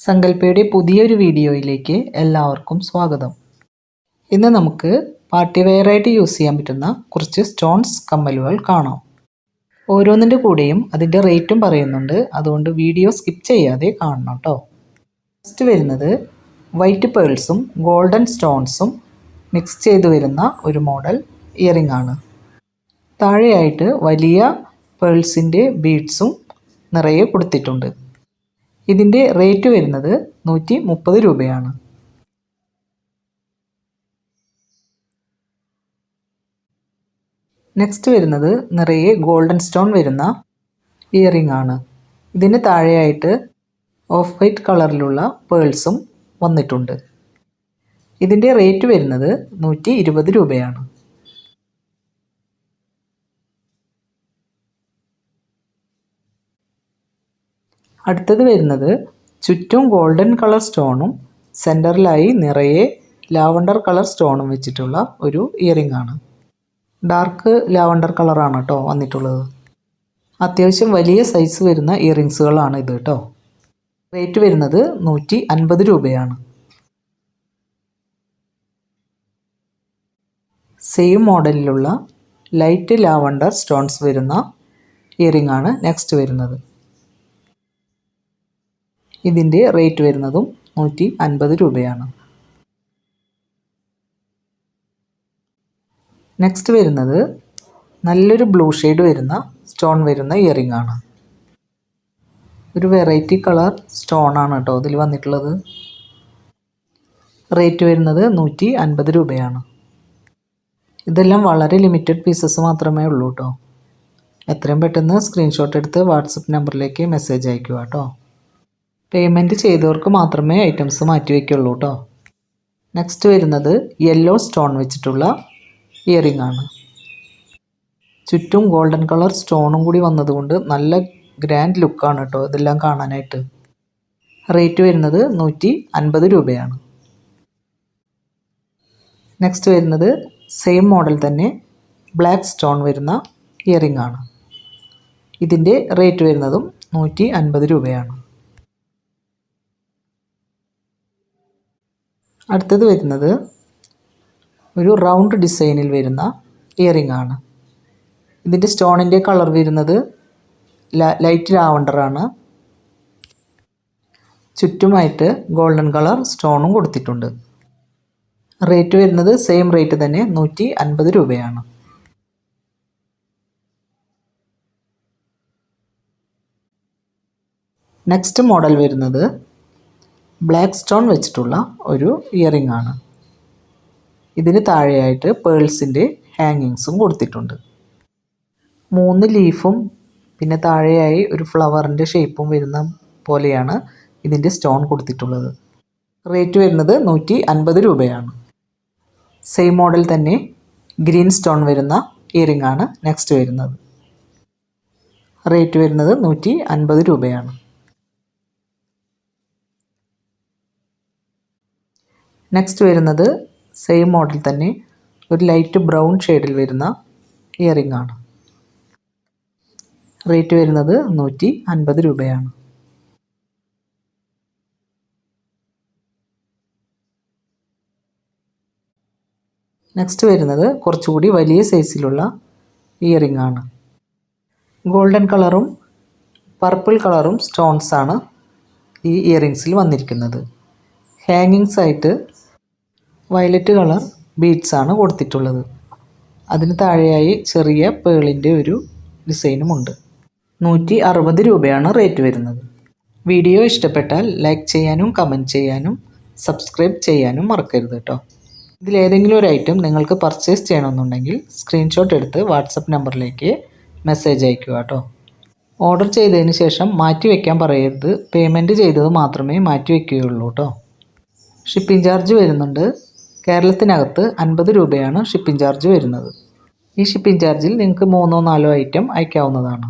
സങ്കല്പയുടെ പുതിയൊരു വീഡിയോയിലേക്ക് എല്ലാവർക്കും സ്വാഗതം. ഇന്ന് നമുക്ക് പാർട്ടി വെയറായിട്ട് യൂസ് ചെയ്യാൻ പറ്റുന്ന കുറച്ച് സ്റ്റോൺസ് കമ്മലുകൾ കാണാം. ഓരോന്നിൻ്റെ കൂടെയും അതിൻ്റെ റേറ്റും പറയുന്നുണ്ട്, അതുകൊണ്ട് വീഡിയോ സ്കിപ്പ് ചെയ്യാതെ കാണണം കേട്ടോ. ഫസ്റ്റ് വരുന്നത് വൈറ്റ് പേൾസും ഗോൾഡൻ സ്റ്റോൺസും മിക്സ് ചെയ്ത് വരുന്ന ഒരു മോഡൽ ഇയറിംഗ് ആണ്. താഴെയായിട്ട് വലിയ പേൾസിൻ്റെ ബീഡ്സും നിറയെ കൊടുത്തിട്ടുണ്ട്. ഇതിൻ്റെ റേറ്റ് വരുന്നത് 130 രൂപയാണ്. നെക്സ്റ്റ് വരുന്നത് നിറയെ ഗോൾഡൻ സ്റ്റോൺ വരുന്ന ഇയറിംഗ് ആണ്. ഇതിന് താഴെയായിട്ട് ഓഫ് വൈറ്റ് കളറിലുള്ള പേൾസും വന്നിട്ടുണ്ട്. ഇതിൻ്റെ റേറ്റ് വരുന്നത് 120 രൂപയാണ്. അടുത്തത് വരുന്നത് ചുറ്റും ഗോൾഡൻ കളർ സ്റ്റോണും സെൻറ്ററിലായി നിറയെ ലാവണ്ടർ കളർ സ്റ്റോണും വെച്ചിട്ടുള്ള ഒരു ഇയറിംഗ് ആണ്. ഡാർക്ക് ലാവണ്ടർ കളറാണ് കേട്ടോ വന്നിട്ടുള്ളത്. അത്യാവശ്യം വലിയ സൈസ് വരുന്ന ഇയറിങ്സുകളാണ് ഇത് കേട്ടോ. റേറ്റ് വരുന്നത് 150 രൂപയാണ്. സെയിം മോഡലിലുള്ള ലൈറ്റ് ലാവണ്ടർ സ്റ്റോൺസ് വരുന്ന ഇയറിംഗ് ആണ് നെക്സ്റ്റ് വരുന്നത്. ഇതിൻ്റെ റേറ്റ് വരുന്നതും 150 രൂപയാണ്. നെക്സ്റ്റ് വരുന്നത് നല്ലൊരു ബ്ലൂ ഷെയ്ഡ് വരുന്ന സ്റ്റോൺ വരുന്ന ഇയറിംഗ് ആണ്. ഒരു വെറൈറ്റി കളർ സ്റ്റോൺ ആണ് കേട്ടോ ഇതിൽ വന്നിട്ടുള്ളത്. റേറ്റ് വരുന്നത് 150 രൂപയാണ്. ഇതെല്ലാം വളരെ ലിമിറ്റഡ് പീസസ് മാത്രമേ ഉള്ളൂ കേട്ടോ. എത്രയും പെട്ടെന്ന് സ്ക്രീൻഷോട്ട് എടുത്ത് വാട്സപ്പ് നമ്പറിലേക്ക് മെസ്സേജ് അയക്കുക കേട്ടോ. പേയ്മെൻറ്റ് ചെയ്തവർക്ക് മാത്രമേ ഐറ്റംസ് മാറ്റി വയ്ക്കുള്ളൂ കേട്ടോ. നെക്സ്റ്റ് വരുന്നത് യെല്ലോ സ്റ്റോൺ വെച്ചിട്ടുള്ള ഇയറിംഗ് ആണ്. ചുറ്റും ഗോൾഡൻ കളർ സ്റ്റോണും കൂടി വന്നതുകൊണ്ട് നല്ല ഗ്രാൻഡ് ലുക്കാണ് കേട്ടോ ഇതെല്ലാം കാണാനായിട്ട്. റേറ്റ് വരുന്നത് 150 രൂപയാണ്. നെക്സ്റ്റ് വരുന്നത് സെയിം മോഡൽ തന്നെ ബ്ലാക്ക് സ്റ്റോൺ വരുന്ന ഇയറിംഗ് ആണ്. ഇതിൻ്റെ റേറ്റ് വരുന്നതും 150 രൂപയാണ്. അടുത്തത് വരുന്നത് ഒരു റൗണ്ട് ഡിസൈനിൽ വരുന്ന ഇയറിംഗ് ആണ്. ഇതിൻ്റെ സ്റ്റോണിൻ്റെ കളർ വരുന്നത് ലൈറ്റ് ലാവണ്ടറാണ്. ചുറ്റുമായിട്ട് ഗോൾഡൻ കളർ സ്റ്റോണും കൊടുത്തിട്ടുണ്ട്. റേറ്റ് വരുന്നത് സെയിം റേറ്റ് തന്നെ 150 രൂപയാണ്. നെക്സ്റ്റ് മോഡൽ വരുന്നത് ബ്ലാക്ക് സ്റ്റോൺ വെച്ചിട്ടുള്ള ഒരു ഇയറിംഗ് ആണ്. ഇതിന് താഴെയായിട്ട് പേൾസിൻ്റെ ഹാങ്ങിങ്സും കൊടുത്തിട്ടുണ്ട്. 3 ലീഫും പിന്നെ താഴെയായി ഒരു ഫ്ലവറിൻ്റെ ഷേപ്പും വരുന്ന പോലെയാണ് ഇതിൻ്റെ സ്റ്റോൺ കൊടുത്തിട്ടുള്ളത്. റേറ്റ് വരുന്നത് 150 രൂപയാണ്. സെയിം മോഡൽ തന്നെ ഗ്രീൻ സ്റ്റോൺ വരുന്ന ഇയറിംഗ് ആണ് നെക്സ്റ്റ് വരുന്നത്. റേറ്റ് വരുന്നത് 150 രൂപയാണ്. നെക്സ്റ്റ് വരുന്നത് സെയിം മോഡൽ തന്നെ ഒരു ലൈറ്റ് ബ്രൗൺ ഷെയ്ഡിൽ വരുന്ന ഇയറിംഗ് ആണ്. റേറ്റ് വരുന്നത് 150 രൂപയാണ്. നെക്സ്റ്റ് വരുന്നത് കുറച്ചുകൂടി വലിയ സൈസിലുള്ള ഇയറിംഗ് ആണ്. ഗോൾഡൻ കളറും പർപ്പിൾ കളറും സ്റ്റോൺസ് ആണ് ഈ ഇയറിങ്സിൽ വന്നിരിക്കുന്നത്. ഹാങ്ങിങ്സ് ആയിട്ട് വയലറ്റ് കളർ ബീഡ്സ് ആണ് കൊടുത്തിട്ടുള്ളത്. അതിന് താഴെയായി ചെറിയ പേളിൻ്റെ ഒരു ഡിസൈനുമുണ്ട്. 160 രൂപയാണ് റേറ്റ് വരുന്നത്. വീഡിയോ ഇഷ്ടപ്പെട്ടാൽ ലൈക്ക് ചെയ്യാനും കമൻറ്റ് ചെയ്യാനും സബ്സ്ക്രൈബ് ചെയ്യാനും മറക്കരുത് കേട്ടോ. ഇതിലേതെങ്കിലും ഒരു ഐറ്റം നിങ്ങൾക്ക് പർച്ചേസ് ചെയ്യണമെന്നുണ്ടെങ്കിൽ സ്ക്രീൻഷോട്ട് എടുത്ത് വാട്സപ്പ് നമ്പറിലേക്ക് മെസ്സേജ് അയയ്ക്കുക കേട്ടോ. ഓർഡർ ചെയ്തതിന് ശേഷം മാറ്റി വയ്ക്കാൻ പറയരുത്. പേയ്മെൻറ്റ് ചെയ്തത് മാത്രമേ മാറ്റി വയ്ക്കുകയുള്ളൂ കേട്ടോ. ഷിപ്പിംഗ് ചാർജ് വരുന്നുണ്ട്. കേരളത്തിനകത്ത് 50 രൂപയാണ് ഷിപ്പിംഗ് ചാർജ് വരുന്നത്. ഈ ഷിപ്പിംഗ് ചാർജിൽ നിങ്ങൾക്ക് 3-4 ഐറ്റം അയക്കാവുന്നതാണ്.